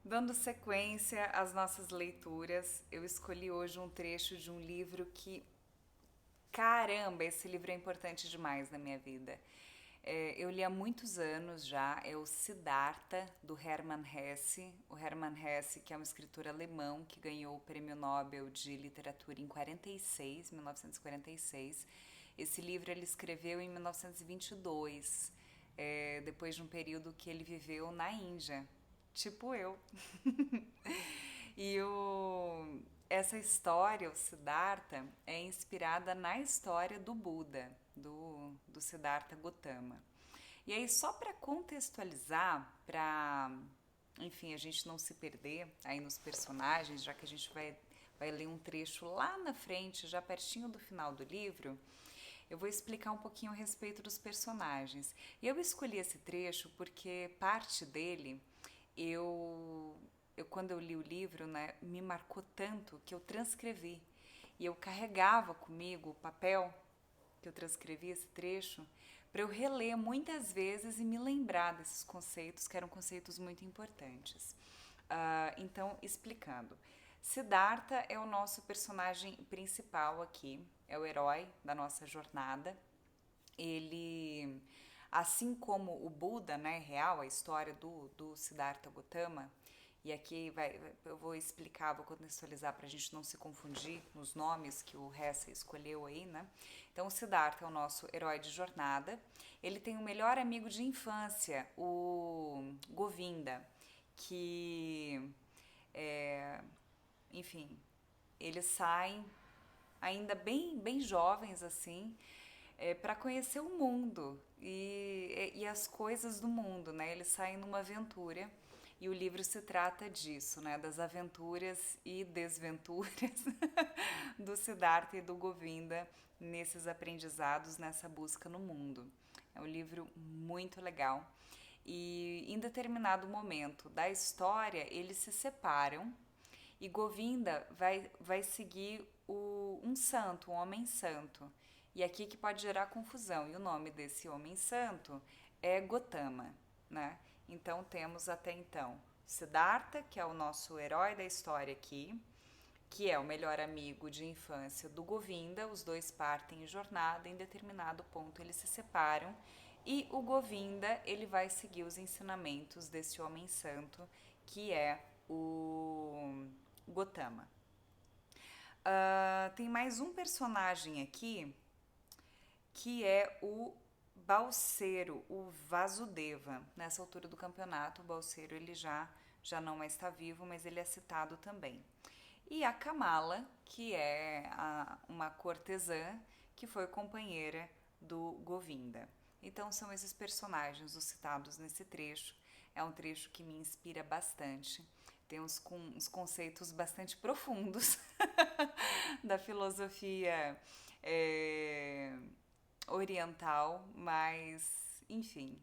Dando sequência às nossas leituras, eu escolhi hoje um trecho de um livro que, caramba, esse livro é importante demais na minha vida. Eu li há muitos anos já, é o Siddhartha, do Hermann Hesse. O Hermann Hesse, que é um escritor alemão que ganhou o Prêmio Nobel de Literatura em 46, 1946. Esse livro ele escreveu em 1922, depois de um período que ele viveu na Índia. Tipo eu. Essa história, o Siddhartha, é inspirada na história do Buda, do Siddhartha Gautama. E aí, só para contextualizar, enfim, a gente não se perder aí nos personagens, já que a gente vai ler um trecho lá na frente, já pertinho do final do livro, eu vou explicar um pouquinho a respeito dos personagens. E eu escolhi esse trecho porque parte dele eu quando eu li o livro, né, me marcou tanto que eu transcrevi. E eu carregava comigo o papel que eu transcrevi esse trecho para eu reler muitas vezes e me lembrar desses conceitos que eram conceitos muito importantes. Então, explicando. Siddhartha é o nosso personagem principal aqui, é o herói da nossa jornada. Ele, assim como o Buda, né, real, a história do Siddhartha Gautama, e aqui eu vou explicar, vou contextualizar para a gente não se confundir nos nomes que o Hesse escolheu aí, né? Então, o Siddhartha é o nosso herói de jornada. Ele tem um melhor amigo de infância, o Govinda, que, é, enfim, eles saem ainda bem jovens assim, para conhecer o mundo e as coisas do mundo, né? Eles saem numa aventura e o livro se trata disso, né? Das aventuras e desventuras do Siddhartha e do Govinda nesses aprendizados, nessa busca no mundo. É um livro muito legal. E em determinado momento da história, eles se separam e Govinda vai seguir um santo, um homem santo. E aqui que pode gerar confusão. E o nome desse homem santo é Gotama, né? Então temos até então Siddhartha, que é o nosso herói da história aqui, que é o melhor amigo de infância do Govinda. Os dois partem em jornada, em determinado ponto eles se separam e o Govinda ele vai seguir os ensinamentos desse homem santo que é o Gotama. Tem mais um personagem aqui que é o Balseiro, o Vasudeva. Nessa altura do campeonato, o Balseiro ele já não mais está vivo, mas ele é citado também. E a Kamala, que é uma cortesã que foi companheira do Govinda. Então são esses personagens os citados nesse trecho. É um trecho que me inspira bastante. Tem uns conceitos bastante profundos da filosofia oriental, mas enfim,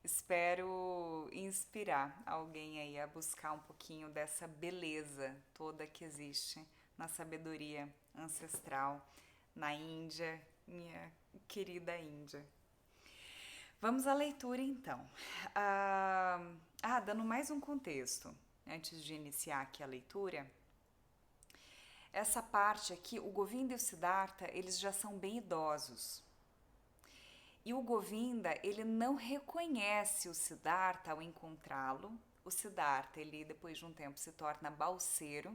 espero inspirar alguém aí a buscar um pouquinho dessa beleza toda que existe na sabedoria ancestral na Índia, minha querida Índia. Vamos à leitura então. Dando mais um contexto, antes de iniciar aqui a leitura, essa parte aqui, o Govinda e o Siddhartha, eles já são bem idosos. E o Govinda, ele não reconhece o Siddhartha ao encontrá-lo. O Siddhartha, ele depois de um tempo se torna balseiro.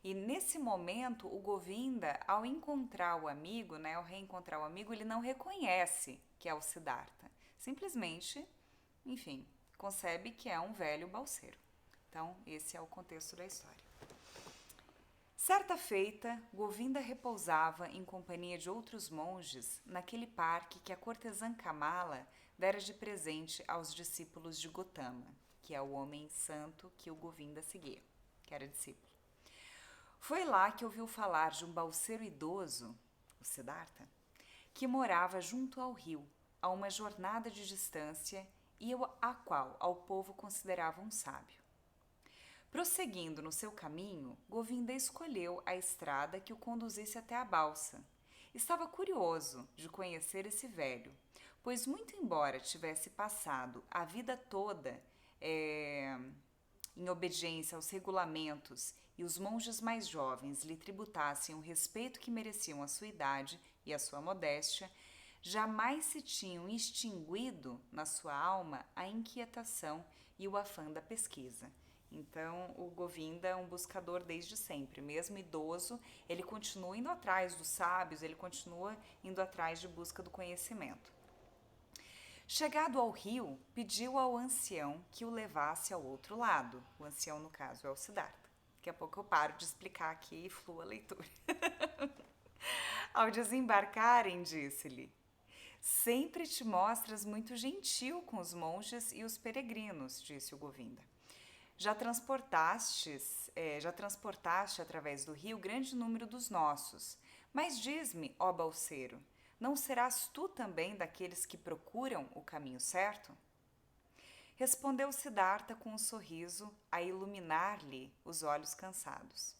E nesse momento, o Govinda, ao encontrar o amigo, né, ao reencontrar o amigo, ele não reconhece que é o Siddhartha. Simplesmente, enfim, concebe que é um velho balseiro. Então, esse é o contexto da história. Certa feita, Govinda repousava em companhia de outros monges naquele parque que a cortesã Kamala dera de presente aos discípulos de Gotama, que é o homem santo que o Govinda seguia, que era discípulo. Foi lá que ouviu falar de um balseiro idoso, o Siddhartha, que morava junto ao rio, a uma jornada de distância e a qual ao povo considerava um sábio. Prosseguindo no seu caminho, Govinda escolheu a estrada que o conduzisse até a balsa. Estava curioso de conhecer esse velho, pois muito embora tivesse passado a vida toda em obediência aos regulamentos, e os monges mais jovens lhe tributassem o respeito que mereciam a sua idade e a sua modéstia, jamais se tinham extinguido na sua alma a inquietação e o afã da pesquisa. Então, o Govinda é um buscador desde sempre, mesmo idoso, ele continua indo atrás dos sábios, ele continua indo atrás de busca do conhecimento. Chegado ao rio, pediu ao ancião que o levasse ao outro lado. O ancião, no caso, é o Siddhartha. Daqui a pouco eu paro de explicar aqui e flua a leitura. Ao desembarcarem, disse-lhe: sempre te mostras muito gentil com os monges e os peregrinos, disse o Govinda. Já transportaste através do rio grande número dos nossos. Mas diz-me, ó balseiro, não serás tu também daqueles que procuram o caminho certo? Respondeu Siddhartha com um sorriso a iluminar-lhe os olhos cansados.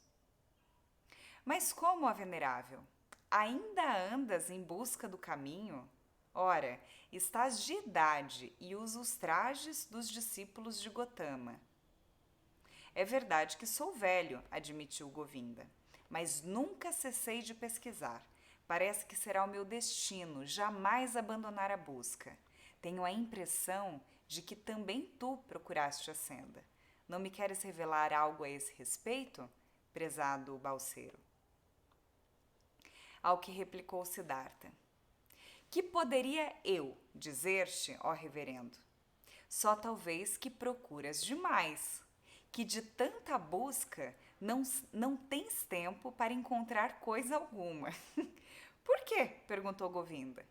Mas como, ó venerável? Ainda andas em busca do caminho? Ora, estás de idade e usas os trajes dos discípulos de Gotama. É verdade que sou velho, admitiu Govinda, mas nunca cessei de pesquisar. Parece que será o meu destino jamais abandonar a busca. Tenho a impressão de que também tu procuraste a senda. Não me queres revelar algo a esse respeito, prezado balseiro? Ao que replicou Siddhartha: que poderia eu dizer-te, ó reverendo? Só talvez que procuras demais, que de tanta busca não tens tempo para encontrar coisa alguma. Por quê? Perguntou Govinda.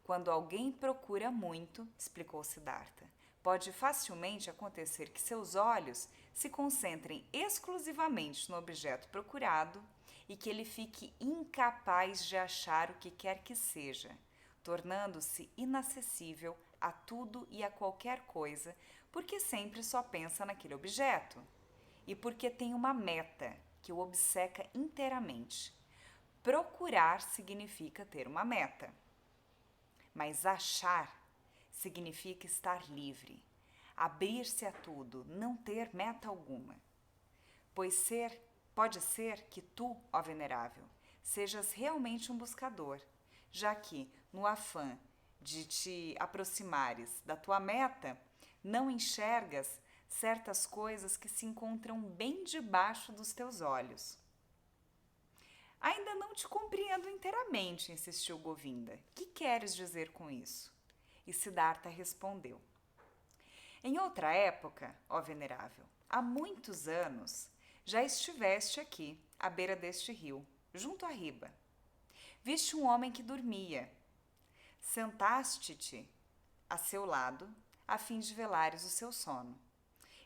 Quando alguém procura muito, explicou Siddhartha, pode facilmente acontecer que seus olhos se concentrem exclusivamente no objeto procurado e que ele fique incapaz de achar o que quer que seja, tornando-se inacessível a tudo e a qualquer coisa, porque sempre só pensa naquele objeto e porque tem uma meta que o obceca inteiramente. Procurar significa ter uma meta, mas achar significa estar livre, abrir-se a tudo, não ter meta alguma. Pode ser que tu, ó venerável, sejas realmente um buscador, já que, no afã de te aproximares da tua meta, não enxergas certas coisas que se encontram bem debaixo dos teus olhos. Ainda não te compreendo inteiramente, insistiu Govinda. Que queres dizer com isso? E Siddhartha respondeu: em outra época, ó venerável, há muitos anos, já estiveste aqui, à beira deste rio, junto à riba. Viste um homem que dormia. Sentaste-te a seu lado, a fim de velares o seu sono.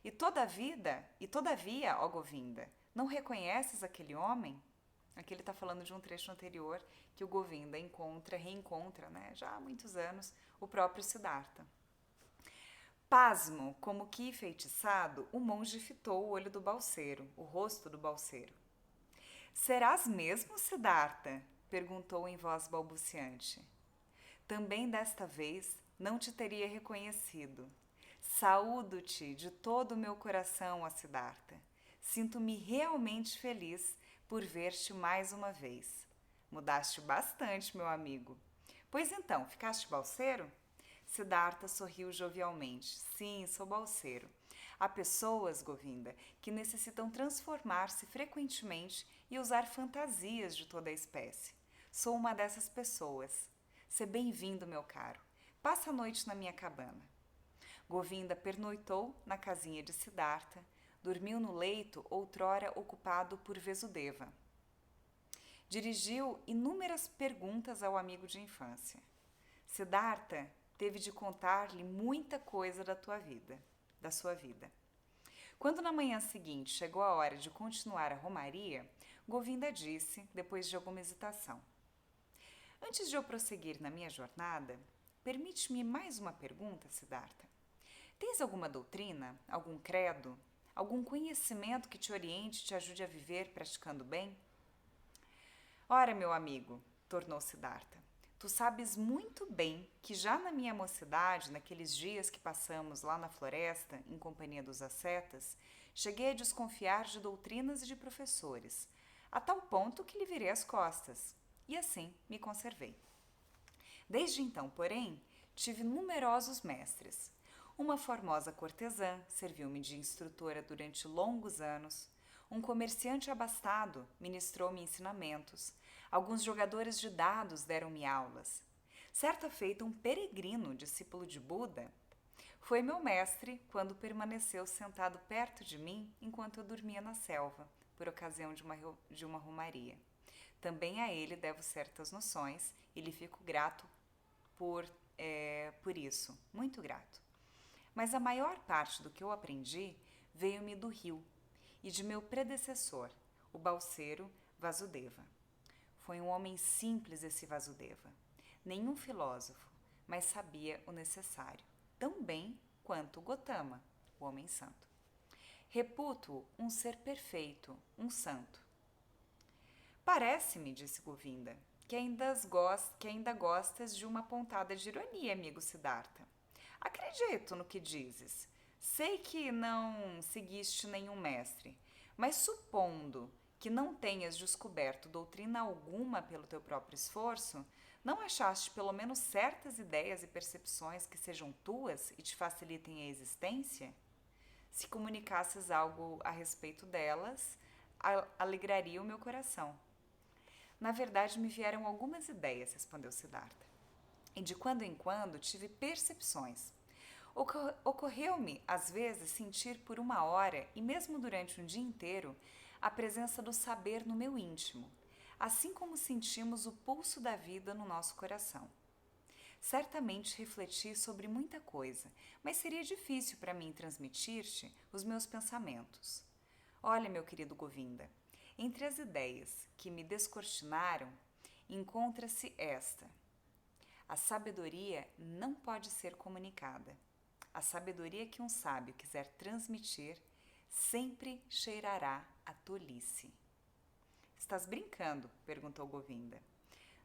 E todavia, ó Govinda, não reconheces aquele homem? Aqui ele está falando de um trecho anterior que o Govinda reencontra, já há muitos anos, o próprio Siddhartha. Pasmo, como que enfeitiçado, o monge fitou o olho do balseiro, o rosto do balseiro. Serás mesmo, Siddhartha? Perguntou em voz balbuciante. Também desta vez não te teria reconhecido. Saúdo-te de todo o meu coração, ó Siddhartha. Sinto-me realmente feliz por ver-te mais uma vez. Mudaste bastante, meu amigo. Pois então, ficaste balseiro? Siddhartha sorriu jovialmente. Sim, sou balseiro. Há pessoas, Govinda, que necessitam transformar-se frequentemente e usar fantasias de toda a espécie. Sou uma dessas pessoas. Seja bem-vindo, meu caro. Passa a noite na minha cabana. Govinda pernoitou na casinha de Siddhartha, dormiu no leito outrora ocupado por Vesudeva. Dirigiu inúmeras perguntas ao amigo de infância. Siddhartha teve de contar-lhe muita coisa da sua vida. Quando na manhã seguinte chegou a hora de continuar a romaria, Govinda disse, depois de alguma hesitação: antes de eu prosseguir na minha jornada, permite-me mais uma pergunta, Siddhartha. Tens alguma doutrina, algum credo, algum conhecimento que te oriente e te ajude a viver praticando bem? Ora, meu amigo, tornou Siddhartha, Tu sabes muito bem que já na minha mocidade, naqueles dias que passamos lá na floresta, em companhia dos ascetas, cheguei a desconfiar de doutrinas e de professores, a tal ponto que lhe virei as costas, e assim me conservei. Desde então, porém, tive numerosos mestres. Uma formosa cortesã serviu-me de instrutora durante longos anos. Um comerciante abastado ministrou-me ensinamentos. Alguns jogadores de dados deram-me aulas. Certa feita, um peregrino, discípulo de Buda, foi meu mestre quando permaneceu sentado perto de mim enquanto eu dormia na selva, por ocasião de uma romaria. Também a ele devo certas noções e lhe fico grato por isso, muito grato. Mas a maior parte do que eu aprendi veio-me do rio e de meu predecessor, o balseiro Vasudeva. Foi um homem simples esse Vasudeva, nenhum filósofo, mas sabia o necessário, tão bem quanto Gotama, o homem santo. Reputo-o um ser perfeito, um santo. Parece-me, disse Govinda, que ainda gostas de uma pontada de ironia, amigo Siddhartha. Acredito no que dizes. Sei que não seguiste nenhum mestre, mas supondo que não tenhas descoberto doutrina alguma pelo teu próprio esforço, não achaste pelo menos certas ideias e percepções que sejam tuas e te facilitem a existência? Se comunicasses algo a respeito delas, alegraria o meu coração. Na verdade, me vieram algumas ideias, respondeu Siddhartha. E de quando em quando tive percepções. Ocorreu-me, às vezes, sentir por uma hora e mesmo durante um dia inteiro a presença do saber no meu íntimo, assim como sentimos o pulso da vida no nosso coração. Certamente refleti sobre muita coisa, mas seria difícil para mim transmitir-te os meus pensamentos. Olha, meu querido Govinda, entre as ideias que me descortinaram, encontra-se esta. A sabedoria não pode ser comunicada. A sabedoria que um sábio quiser transmitir sempre cheirará a tolice. Estás brincando? Perguntou Govinda.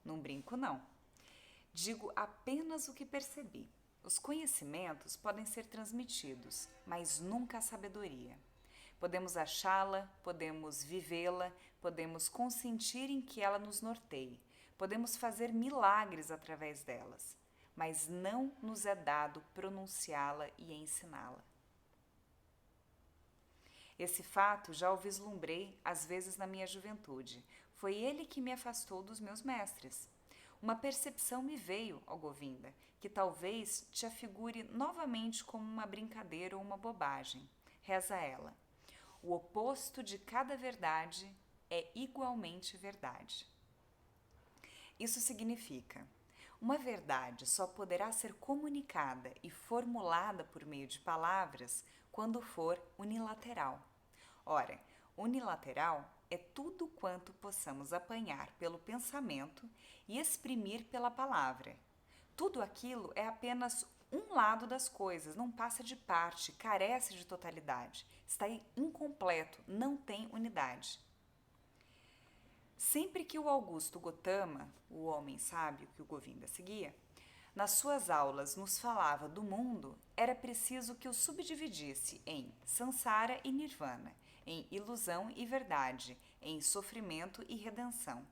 Não brinco, não. Digo apenas o que percebi. Os conhecimentos podem ser transmitidos, mas nunca a sabedoria. Podemos achá-la, podemos vivê-la, podemos consentir em que ela nos norteie, podemos fazer milagres através delas, mas não nos é dado pronunciá-la e ensiná-la. Esse fato já o vislumbrei às vezes na minha juventude. Foi ele que me afastou dos meus mestres. Uma percepção me veio, ó Govinda, que talvez te afigure novamente como uma brincadeira ou uma bobagem. Reza ela. O oposto de cada verdade é igualmente verdade. Isso significa: uma verdade só poderá ser comunicada e formulada por meio de palavras quando for unilateral. Ora, unilateral é tudo quanto possamos apanhar pelo pensamento e exprimir pela palavra. Tudo aquilo é apenas um lado das coisas, não passa de parte, carece de totalidade, está incompleto, não tem unidade. Sempre que o Augusto Gotama, o homem sábio que o Govinda seguia, nas suas aulas nos falava do mundo, era preciso que o subdividisse em samsara e nirvana, em ilusão e verdade, em sofrimento e redenção.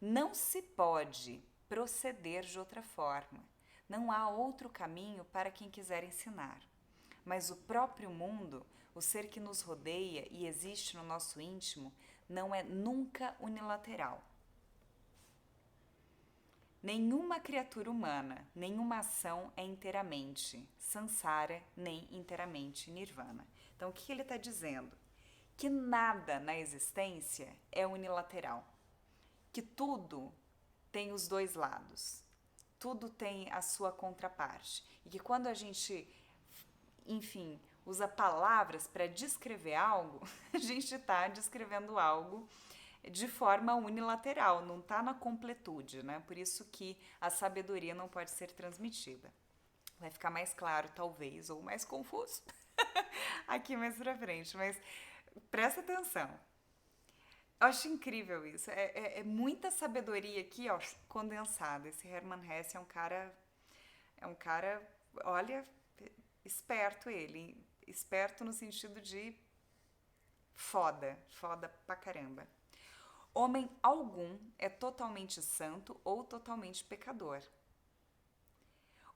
Não se pode proceder de outra forma. Não há outro caminho para quem quiser ensinar. Mas o próprio mundo, o ser que nos rodeia e existe no nosso íntimo, não é nunca unilateral. Nenhuma criatura humana, nenhuma ação é inteiramente samsara, nem inteiramente nirvana. Então, o que ele está dizendo? Que nada na existência é unilateral. Que tudo tem os dois lados. Tudo tem a sua contraparte. E que quando a gente, enfim, usa palavras para descrever algo, a gente está descrevendo algo de forma unilateral, não está na completude, né? Por isso que a sabedoria não pode ser transmitida. Vai ficar mais claro, talvez, ou mais confuso aqui mais pra frente, mas presta atenção. Eu acho incrível isso. É muita sabedoria aqui, ó, condensada. Esse Hermann Hesse é um cara, olha, esperto ele. Esperto no sentido de foda, foda pra caramba. Homem algum é totalmente santo ou totalmente pecador.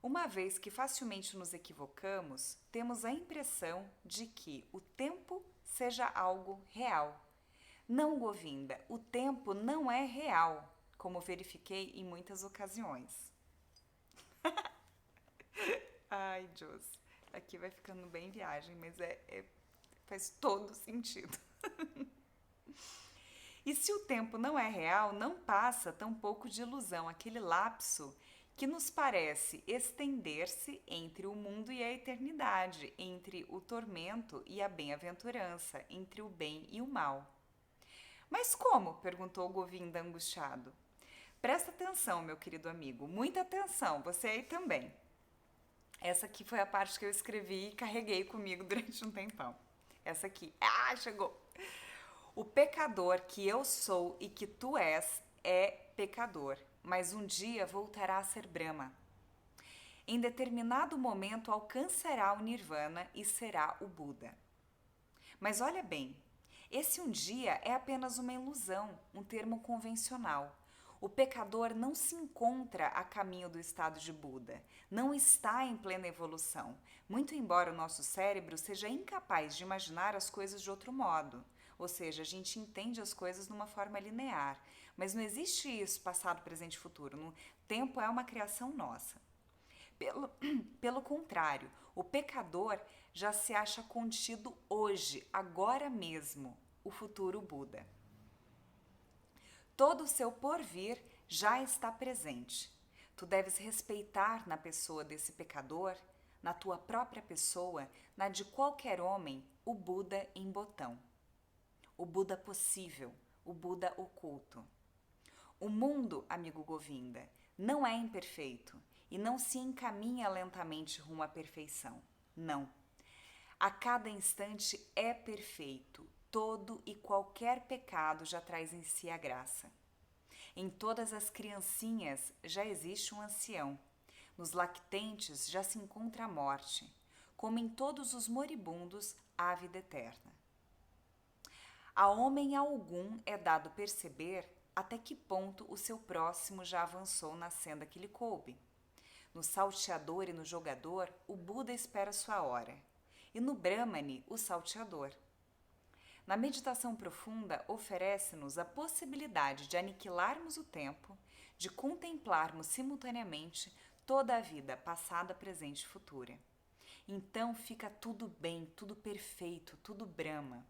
Uma vez que facilmente nos equivocamos, temos a impressão de que o tempo seja algo real. Não, Govinda, o tempo não é real, como verifiquei em muitas ocasiões. Ai, Deus, aqui vai ficando bem viagem, mas faz todo sentido. E se o tempo não é real, não passa tampouco de ilusão, aquele lapso que nos parece estender-se entre o mundo e a eternidade, entre o tormento e a bem-aventurança, entre o bem e o mal. Mas como? Perguntou Govinda angustiado. Presta atenção, meu querido amigo, muita atenção, você aí também. Essa aqui foi a parte que eu escrevi e carreguei comigo durante um tempão. Essa aqui. Ah, chegou! O pecador que eu sou e que tu és é pecador, mas um dia voltará a ser Brahma. Em determinado momento alcançará o Nirvana e será o Buda. Mas olha bem, esse um dia é apenas uma ilusão, um termo convencional. O pecador não se encontra a caminho do estado de Buda, não está em plena evolução, muito embora o nosso cérebro seja incapaz de imaginar as coisas de outro modo. Ou seja, a gente entende as coisas numa forma linear, mas não existe isso passado, presente e futuro. O tempo é uma criação nossa. Pelo contrário, o pecador já se acha contido hoje, agora mesmo, o futuro Buda. Todo o seu porvir já está presente. Tu deves respeitar na pessoa desse pecador, na tua própria pessoa, na de qualquer homem, o Buda em botão. O Buda possível, o Buda oculto. O mundo, amigo Govinda, não é imperfeito e não se encaminha lentamente rumo à perfeição. Não. A cada instante é perfeito. Todo e qualquer pecado já traz em si a graça. Em todas as criancinhas já existe um ancião. Nos lactentes já se encontra a morte. Como em todos os moribundos, há a vida eterna. A homem algum é dado perceber até que ponto o seu próximo já avançou na senda que lhe coube. No salteador e no jogador, o Buda espera sua hora. E no Brahmane, o salteador. Na meditação profunda, oferece-nos a possibilidade de aniquilarmos o tempo, de contemplarmos simultaneamente toda a vida passada, presente e futura. Então fica tudo bem, tudo perfeito, tudo Brahma.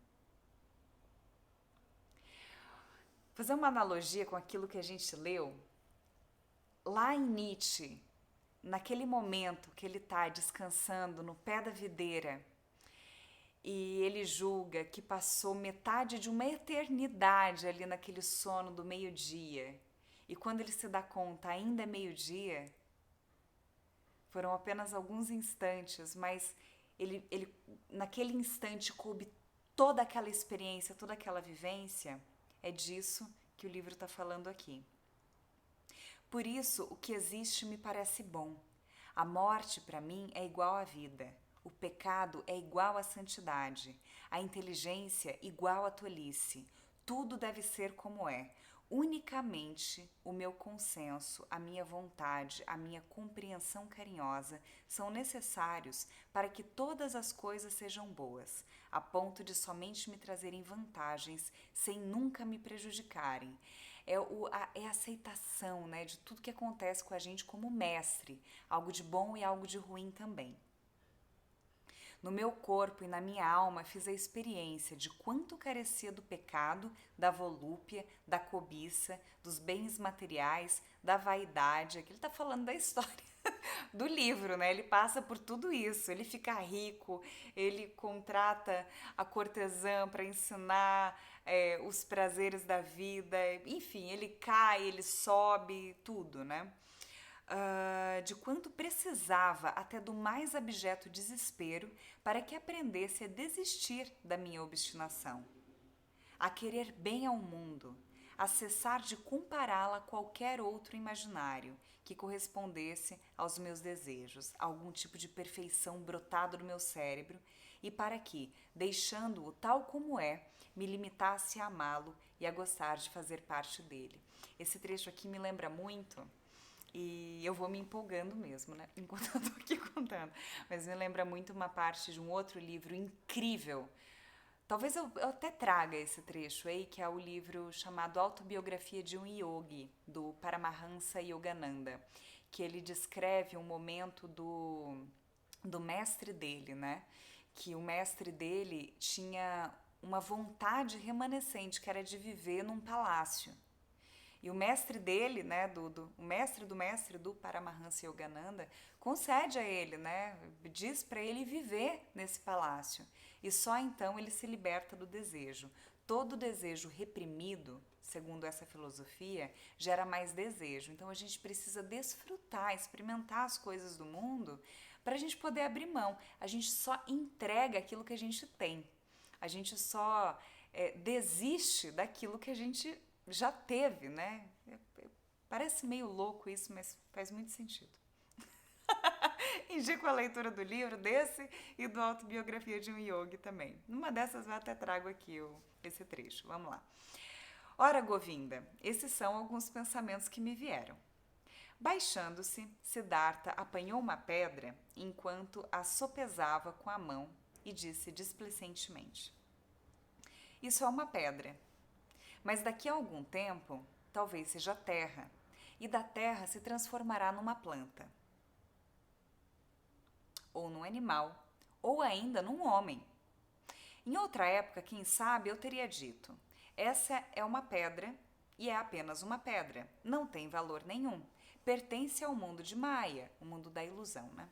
Fazer uma analogia com aquilo que a gente leu, lá em Nietzsche, naquele momento que ele está descansando no pé da videira e ele julga que passou metade de uma eternidade ali naquele sono do meio-dia, e quando ele se dá conta ainda é meio-dia, foram apenas alguns instantes, mas ele naquele instante coube toda aquela experiência, toda aquela vivência. É disso que o livro está falando aqui. Por isso, o que existe me parece bom. A morte, para mim, é igual à vida. O pecado é igual à santidade. A inteligência igual à tolice. Tudo deve ser como é. Unicamente o meu consenso, a minha vontade, a minha compreensão carinhosa são necessários para que todas as coisas sejam boas, a ponto de somente me trazerem vantagens sem nunca me prejudicarem. É a aceitação, né, de tudo que acontece com a gente como mestre, algo de bom e algo de ruim também. No meu corpo e na minha alma fiz a experiência de quanto carecia do pecado, da volúpia, da cobiça, dos bens materiais, da vaidade. Aqui ele está falando da história do livro, né? Ele passa por tudo isso. Ele fica rico, ele contrata a cortesã para ensinar os prazeres da vida. Enfim, ele cai, ele sobe, tudo, né? De quanto precisava até do mais abjeto desespero para que aprendesse a desistir da minha obstinação. a querer bem ao mundo, a cessar de compará-la a qualquer outro imaginário que correspondesse aos meus desejos, a algum tipo de perfeição brotado do meu cérebro, e para que, deixando-o tal como é, me limitasse a amá-lo e a gostar de fazer parte dele. Esse trecho aqui me lembra muito, e eu vou me empolgando mesmo, né? Enquanto eu tô aqui contando. Mas me lembra muito uma parte de um outro livro incrível. Talvez eu até traga esse trecho aí, que é o livro chamado Autobiografia de um Yogi, do Paramahansa Yogananda, que ele descreve um momento do mestre dele, né? Que o mestre dele tinha uma vontade remanescente, que era de viver num palácio. E o mestre dele, né, o mestre do Paramahansa Yogananda, concede a ele, né, diz para ele viver nesse palácio. E só então ele se liberta do desejo. Todo desejo reprimido, segundo essa filosofia, gera mais desejo. Então a gente precisa desfrutar, experimentar as coisas do mundo para a gente poder abrir mão. A gente só entrega aquilo que a gente tem. A gente só desiste daquilo que a gente já teve, né? Parece meio louco isso, mas faz muito sentido. Indico a leitura do livro desse e do Autobiografia de um Yogi também. Numa dessas eu até trago aqui esse trecho. Vamos lá. Ora, Govinda, esses são alguns pensamentos que me vieram. Baixando-se, Siddhartha apanhou uma pedra enquanto a sopesava com a mão e disse displicentemente: Isso é uma pedra. Mas daqui a algum tempo, talvez seja terra, e da terra se transformará numa planta, ou num animal, ou ainda num homem. Em outra época, quem sabe, eu teria dito: essa é uma pedra e é apenas uma pedra, não tem valor nenhum, pertence ao mundo de Maya, o mundo da ilusão, né?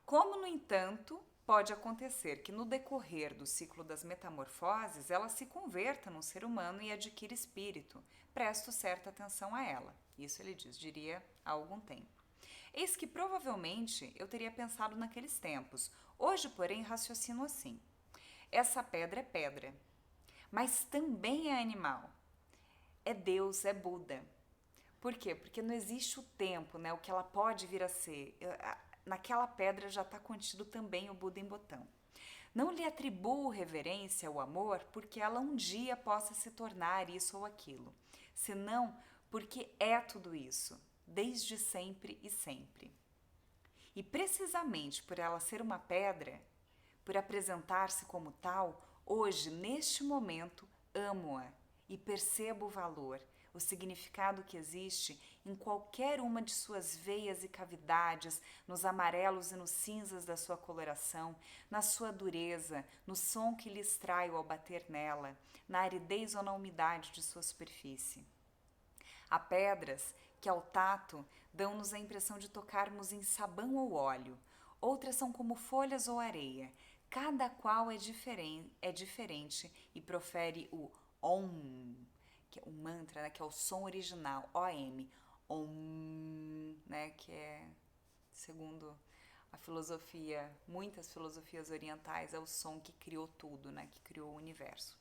Como, no entanto, pode acontecer que no decorrer do ciclo das metamorfoses ela se converta num ser humano e adquire espírito. Presto certa atenção a ela. Isso ele diz, diria há algum tempo. Eis que provavelmente eu teria pensado naqueles tempos. Hoje, porém, raciocino assim. Essa pedra é pedra, mas também é animal. É Deus, é Buda. Por quê? Porque não existe o tempo, né? O que ela pode vir a ser. Naquela pedra já está contido também o Buda em botão. Não lhe atribuo reverência ou amor porque ela um dia possa se tornar isso ou aquilo, senão porque é tudo isso, desde sempre e sempre. E precisamente por ela ser uma pedra, por apresentar-se como tal, hoje, neste momento, amo-a e percebo o valor, o significado que existe em qualquer uma de suas veias e cavidades, nos amarelos e nos cinzas da sua coloração, na sua dureza, no som que lhe extraio ao bater nela, na aridez ou na umidade de sua superfície. Há pedras que, ao tato, dão-nos a impressão de tocarmos em sabão ou óleo, outras são como folhas ou areia, cada qual é diferente e profere o Om, que é o mantra, né, que é o som original, OM, Om, né, que é, segundo a filosofia, muitas filosofias orientais, é o som que criou tudo, né, que criou o universo.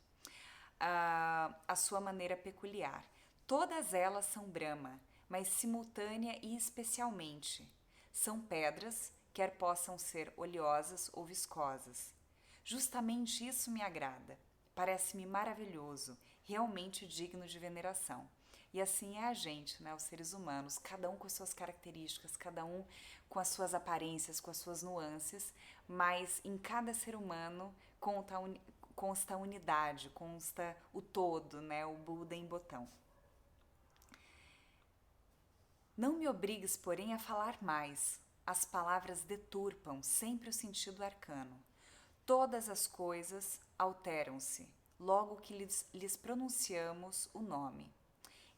A sua maneira peculiar. Todas elas são Brahma, mas simultânea e especialmente. São pedras, quer possam ser oleosas ou viscosas. Justamente isso me agrada. Parece-me maravilhoso, realmente digno de veneração. E assim é a gente, né, os seres humanos, cada um com as suas características, cada um com as suas aparências, com as suas nuances, mas em cada ser humano consta a unidade, consta o todo, né, o Buda em botão. Não me obrigues, porém, a falar mais. As palavras deturpam sempre o sentido arcano. Todas as coisas alteram-se, logo que lhes pronunciamos o nome.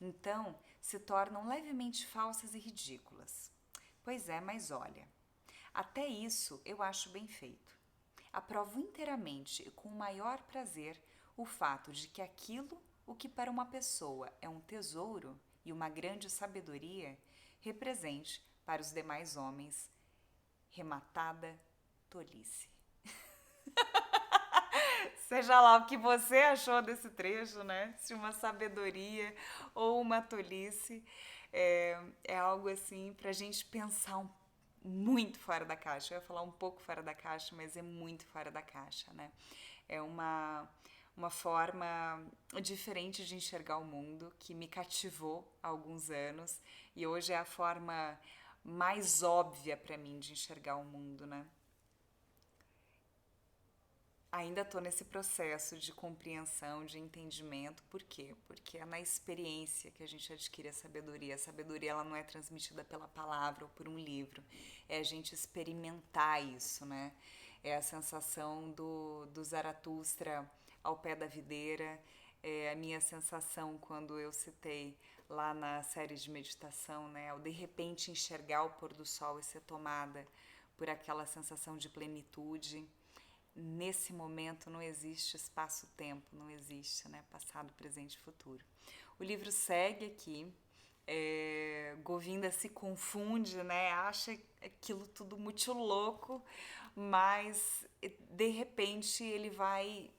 Então, se tornam levemente falsas e ridículas. Pois é, mas olha, até isso eu acho bem feito. Aprovo inteiramente e com o maior prazer o fato de que aquilo, o que para uma pessoa é um tesouro e uma grande sabedoria, represente para os demais homens rematada tolice. Seja lá o que você achou desse trecho, né? Se uma sabedoria ou uma tolice, é algo assim pra gente pensar muito fora da caixa. Eu ia falar um pouco fora da caixa, mas é muito fora da caixa, né? É uma forma diferente de enxergar o mundo que me cativou há alguns anos e hoje é a forma mais óbvia para mim de enxergar o mundo, né? Ainda estou nesse processo de compreensão, de entendimento. Por quê? Porque é na experiência que a gente adquire a sabedoria. A sabedoria ela não é transmitida pela palavra ou por um livro. É a gente experimentar isso, né? É a sensação do Zaratustra ao pé da videira. É a minha sensação quando eu citei lá na série de meditação, né? Ao de repente enxergar o pôr do sol e ser tomada por aquela sensação de plenitude. Nesse momento não existe espaço-tempo, não existe, né? Passado, presente e futuro. O livro segue aqui, Govinda se confunde, né? Acha aquilo tudo muito louco, mas de repente ele vai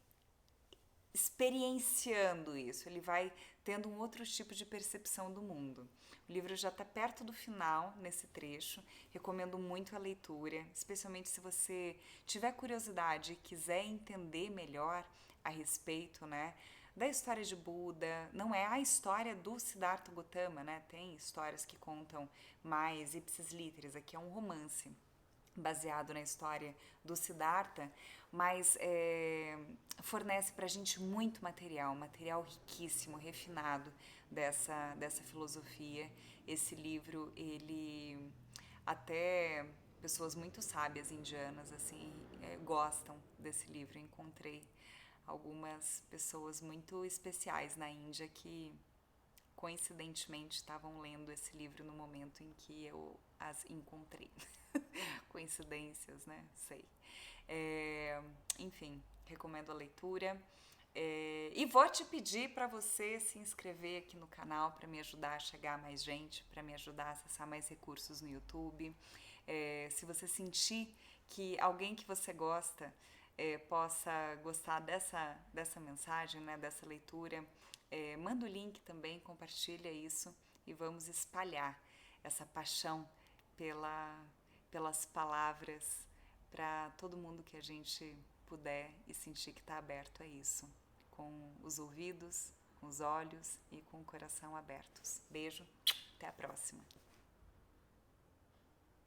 experienciando isso, ele vai tendo um outro tipo de percepção do mundo. O livro já está perto do final nesse trecho, recomendo muito a leitura, especialmente se você tiver curiosidade e quiser entender melhor a respeito, né, da história de Buda. Não é a história do Siddhartha Gautama, né? Tem histórias que contam mais ipsis literis, aqui é um romance baseado na história do Siddhartha, mas fornece para a gente muito material riquíssimo, refinado dessa filosofia. Esse livro, ele até pessoas muito sábias indianas assim gostam desse livro. Eu encontrei algumas pessoas muito especiais na Índia que coincidentemente estavam lendo esse livro no momento em que eu as encontrei. Coincidências, né? Sei. Enfim, recomendo a leitura. E vou te pedir para você se inscrever aqui no canal para me ajudar a chegar a mais gente, para me ajudar a acessar mais recursos no YouTube. Se você sentir que alguém que você gosta possa gostar dessa mensagem, né, dessa leitura, manda o link também, compartilha isso e vamos espalhar essa paixão pelas palavras para todo mundo que a gente puder e sentir que está aberto a isso, com os ouvidos, com os olhos e com o coração abertos. Beijo, até a próxima!